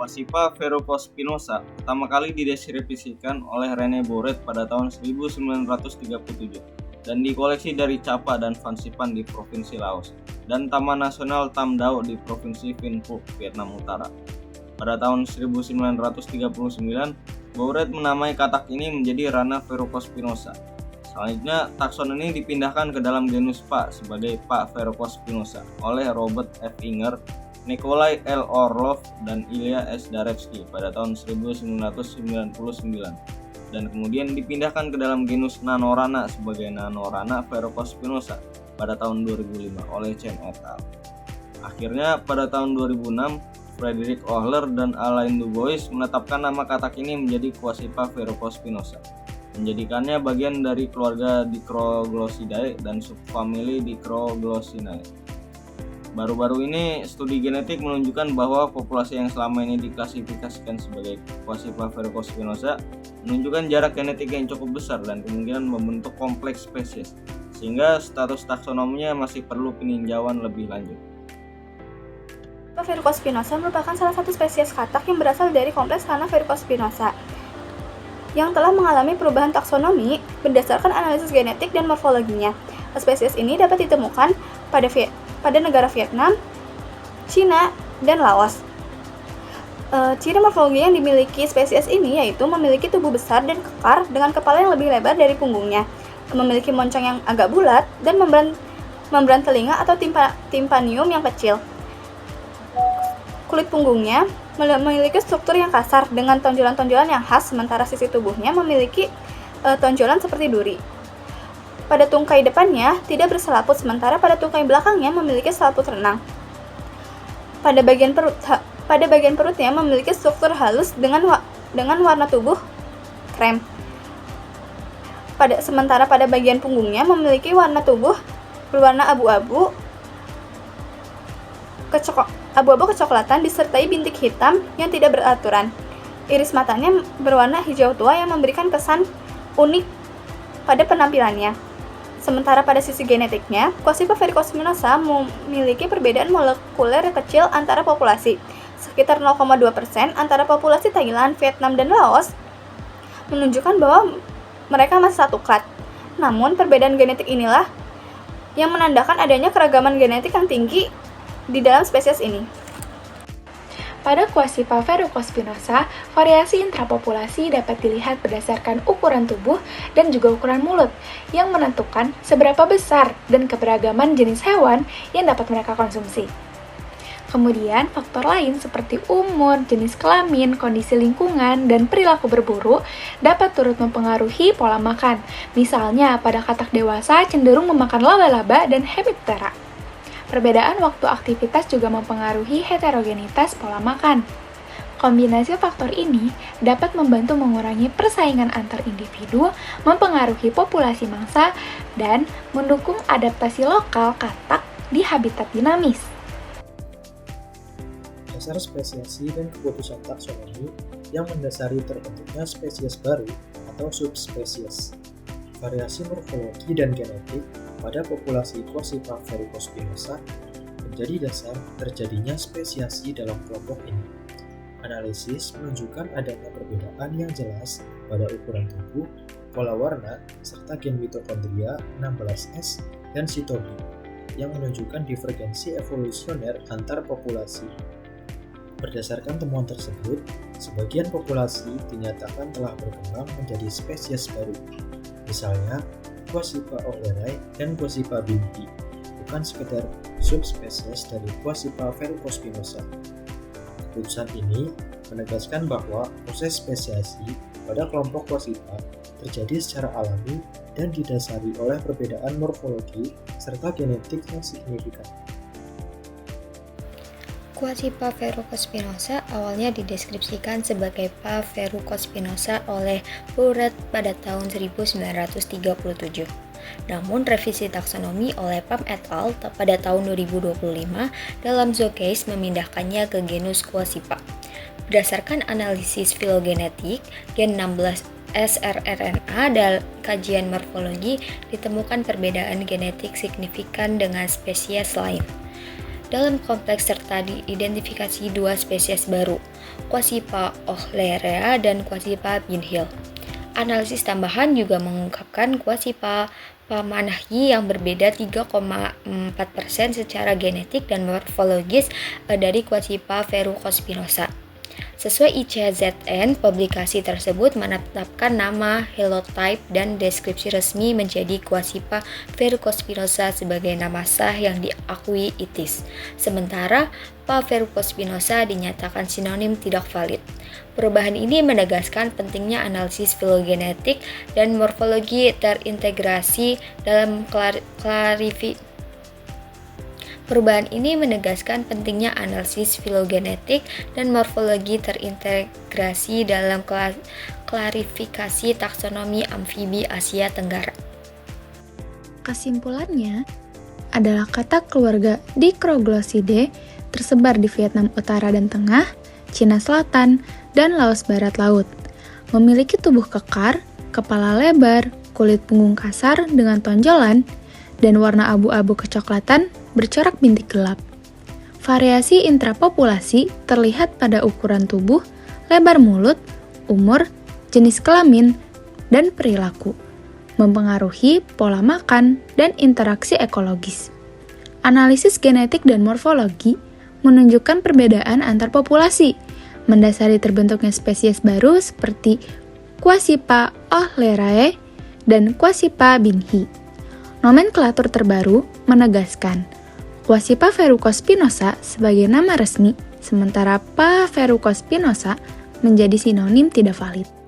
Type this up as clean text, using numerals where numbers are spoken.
Quasippa verrucospinosa pertama kali dideskripsikan oleh Rene Boret pada tahun 1937 dan dikoleksi dari Chapa dan Van Sipan di Provinsi Laos dan Taman Nasional Tam Dao di Provinsi Vĩnh Phúc, Vietnam Utara. Pada tahun 1939, Boret menamai katak ini menjadi Rana verrucospinosa. Selanjutnya, takson ini dipindahkan ke dalam genus PA sebagai PA verrucospinosa oleh Robert F. Inger, Nikolai L. Orlov, dan Ilya S. Darevsky pada tahun 1999 dan kemudian dipindahkan ke dalam genus Nanorana sebagai Nanorana verrucospinosa pada tahun 2005 oleh Chen et al. Akhirnya pada tahun 2006, Frederick Ohler dan Alain Dubois menetapkan nama katak ini menjadi Quasippa verrucospinosa, menjadikannya bagian dari keluarga Dicroglossidae dan subfamili Dicroglossinae. Baru-baru ini, studi genetik menunjukkan bahwa populasi yang selama ini diklasifikasikan sebagai Quasippa verrucospinosa menunjukkan jarak genetik yang cukup besar dan kemungkinan membentuk kompleks spesies, sehingga status taksonominya masih perlu peninjauan lebih lanjut. Verrucospinosa merupakan salah satu spesies katak yang berasal dari kompleks Rana verrucospinosa yang telah mengalami perubahan taksonomi berdasarkan analisis genetik dan morfologinya. Spesies ini dapat ditemukan pada negara Vietnam, Cina, dan Laos. Ciri morfologi yang dimiliki spesies ini yaitu memiliki tubuh besar dan kekar dengan kepala yang lebih lebar dari punggungnya, memiliki moncong yang agak bulat, dan membran telinga atau timpanium yang kecil. Kulit punggungnya memiliki struktur yang kasar dengan tonjolan-tonjolan yang khas, sementara sisi tubuhnya memiliki tonjolan seperti duri. Pada tungkai depannya tidak berselaput, sementara pada tungkai belakangnya memiliki selaput renang. Pada bagian perutnya memiliki struktur halus dengan warna tubuh krem. Sementara pada bagian punggungnya memiliki warna tubuh berwarna abu-abu kecoklatan disertai bintik hitam yang tidak beraturan. Iris matanya berwarna hijau tua yang memberikan kesan unik pada penampilannya. Sementara pada sisi genetiknya, Quasippa verrucospinosa memiliki perbedaan molekuler kecil antara populasi, sekitar 0,2% antara populasi Thailand, Vietnam, dan Laos, menunjukkan bahwa mereka masih satu klat. Namun, perbedaan genetik inilah yang menandakan adanya keragaman genetik yang tinggi di dalam spesies ini. Pada Quasippa verrucospinosa, variasi intrapopulasi dapat dilihat berdasarkan ukuran tubuh dan juga ukuran mulut yang menentukan seberapa besar dan keberagaman jenis hewan yang dapat mereka konsumsi. Kemudian, faktor lain seperti umur, jenis kelamin, kondisi lingkungan, dan perilaku berburu dapat turut mempengaruhi pola makan. Misalnya, pada katak dewasa cenderung memakan laba-laba dan hemiptera. Perbedaan waktu aktivitas juga mempengaruhi heterogenitas pola makan. Kombinasi faktor ini dapat membantu mengurangi persaingan antar individu, mempengaruhi populasi mangsa, dan mendukung adaptasi lokal katak di habitat dinamis. Dasar spesiasi dan keputusan taksonomi yang mendasari terbentuknya spesies baru atau subspesies. Variasi morfologi dan genetik pada populasi Quasippa verrucospinosa menjadi dasar terjadinya spesiasi dalam kelompok ini. Analisis menunjukkan adanya perbedaan yang jelas pada ukuran tubuh, pola warna, serta gen mitokondria 16S dan sitobi yang menunjukkan divergensi evolusioner antar populasi. Berdasarkan temuan tersebut, sebagian populasi dinyatakan telah berkembang menjadi spesies baru. Misalnya, Quasippa ohlerae dan Quasippa binti, bukan sekedar subspesies dari Quasippa verrucospinosa. Keputusan ini menegaskan bahwa proses spesiasi pada kelompok Quasippa terjadi secara alami dan didasari oleh perbedaan morfologi serta genetik yang signifikan. Quasippa verrucospinosa awalnya dideskripsikan sebagai PA verrucospinosa oleh Boret pada tahun 1937. Namun, revisi taksonomi oleh Pham et al. Pada tahun 2025 dalam Zoocase memindahkannya ke genus Quasippa. Berdasarkan analisis filogenetik, gen 16 srRNA dan kajian morfologi ditemukan perbedaan genetik signifikan dengan spesies lain. dalam kompleks serta diidentifikasi dua spesies baru, Quasipaa ohlera dan Quasipaa binhil. Analisis tambahan juga mengungkapkan Quasipaa pamanahi yang berbeda 3,4% secara genetik dan morfologis dari Quasipaa verrucospinosa. Sesuai ICZN, publikasi tersebut menetapkan nama holotype dan deskripsi resmi menjadi Quasipaa verrucospinosa sebagai nama sah yang diakui ITIS. Sementara Paa verrucospinosa dinyatakan sinonim tidak valid. Perubahan ini menegaskan pentingnya analisis filogenetik dan morfologi terintegrasi dalam Perubahan ini menegaskan pentingnya analisis filogenetik dan morfologi terintegrasi dalam klarifikasi taksonomi amfibi Asia Tenggara. Kesimpulannya adalah kata keluarga Dicroglossidae tersebar di Vietnam Utara dan Tengah, Cina Selatan, dan Laos Barat Laut. Memiliki tubuh kekar, kepala lebar, kulit punggung kasar dengan tonjolan, dan warna abu-abu kecoklatan bercorak bintik gelap. Variasi intrapopulasi terlihat pada ukuran tubuh, lebar mulut, umur, jenis kelamin, dan perilaku, mempengaruhi pola makan dan interaksi ekologis. Analisis genetik dan morfologi menunjukkan perbedaan antar populasi, mendasari terbentuknya spesies baru seperti Quasipaa ohlerae dan Quasipaa binhil. Nomenklatur terbaru menegaskan Quasipaa verrucospinosa sebagai nama resmi, sementara Paa verrucospinosa menjadi sinonim tidak valid.